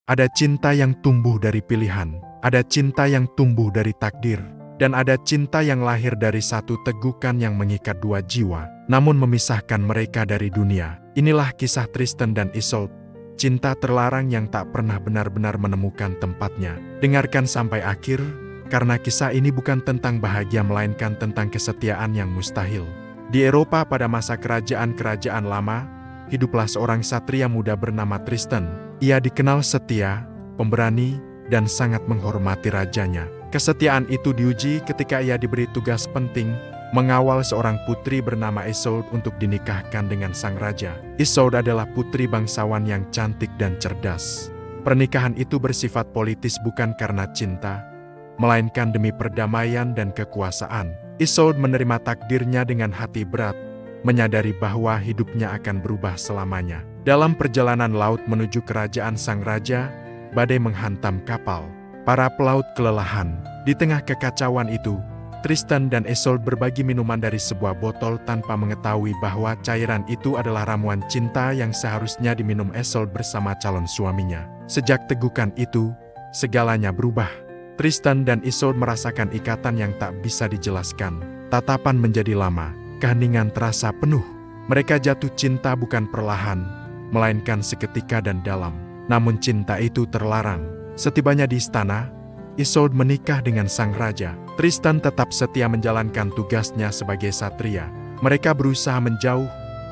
Ada cinta yang tumbuh dari pilihan, ada cinta yang tumbuh dari takdir, dan ada cinta yang lahir dari satu tegukan yang mengikat dua jiwa, namun memisahkan mereka dari dunia. Inilah kisah Tristan dan Isolde, cinta terlarang yang tak pernah benar-benar menemukan tempatnya. Dengarkan sampai akhir, karena kisah ini bukan tentang bahagia melainkan tentang kesetiaan yang mustahil. Di Eropa pada masa kerajaan-kerajaan lama, hiduplah seorang satria muda bernama Tristan. Ia dikenal setia, pemberani, dan sangat menghormati rajanya. Kesetiaan itu diuji ketika ia diberi tugas penting, mengawal seorang putri bernama Isolde untuk dinikahkan dengan sang raja. Isolde adalah putri bangsawan yang cantik dan cerdas. Pernikahan itu bersifat politis bukan karena cinta, melainkan demi perdamaian dan kekuasaan. Isolde menerima takdirnya dengan hati berat, menyadari bahwa hidupnya akan berubah selamanya. Dalam perjalanan laut menuju kerajaan sang raja, badai menghantam kapal. Para pelaut kelelahan. Di tengah kekacauan itu, Tristan dan Isolde berbagi minuman dari sebuah botol tanpa mengetahui bahwa cairan itu adalah ramuan cinta yang seharusnya diminum Isolde bersama calon suaminya. Sejak tegukan itu, segalanya berubah. Tristan dan Isolde merasakan ikatan yang tak bisa dijelaskan. Tatapan menjadi lama, keheningan terasa penuh. Mereka jatuh cinta bukan perlahan, melainkan seketika dan dalam. Namun cinta itu terlarang. Setibanya di istana, Isolde menikah dengan sang raja. Tristan tetap setia menjalankan tugasnya sebagai satria. Mereka berusaha menjauh,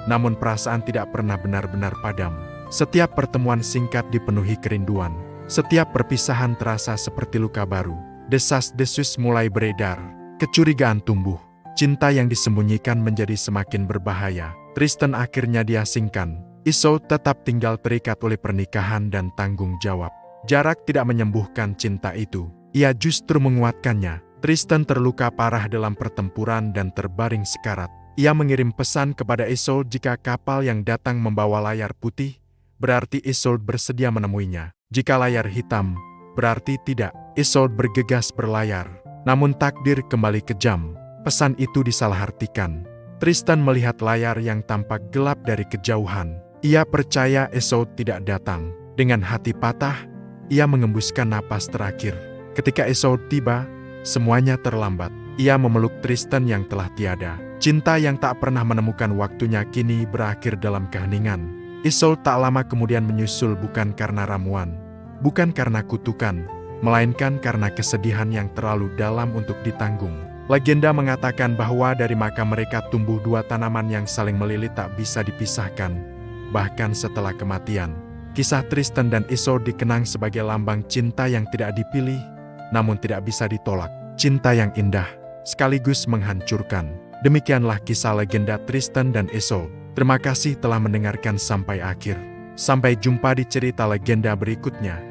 namun perasaan tidak pernah benar-benar padam. Setiap pertemuan singkat dipenuhi kerinduan. Setiap perpisahan terasa seperti luka baru. Desas-desus mulai beredar. Kecurigaan tumbuh. Cinta yang disembunyikan menjadi semakin berbahaya. Tristan akhirnya diasingkan. Isolde tetap tinggal terikat oleh pernikahan dan tanggung jawab. Jarak tidak menyembuhkan cinta itu. Ia justru menguatkannya. Tristan terluka parah dalam pertempuran dan terbaring sekarat. Ia mengirim pesan kepada Isolde jika kapal yang datang membawa layar putih, berarti Isolde bersedia menemuinya. Jika layar hitam, berarti tidak. Isolde bergegas berlayar. Namun takdir kembali kejam. Pesan itu disalahartikan. Tristan melihat layar yang tampak gelap dari kejauhan. Ia percaya Isolde tidak datang. Dengan hati patah, ia mengembuskan napas terakhir. Ketika Isolde tiba, semuanya terlambat. Ia memeluk Tristan yang telah tiada. Cinta yang tak pernah menemukan waktunya kini berakhir dalam keheningan. Isolde tak lama kemudian menyusul bukan karena ramuan, bukan karena kutukan, melainkan karena kesedihan yang terlalu dalam untuk ditanggung. Legenda mengatakan bahwa dari makam mereka tumbuh dua tanaman yang saling melilit tak bisa dipisahkan. Bahkan setelah kematian, kisah Tristan dan Isolde dikenang sebagai lambang cinta yang tidak dipilih, namun tidak bisa ditolak. Cinta yang indah, sekaligus menghancurkan. Demikianlah kisah legenda Tristan dan Isolde. Terima kasih telah mendengarkan sampai akhir. Sampai jumpa di cerita legenda berikutnya.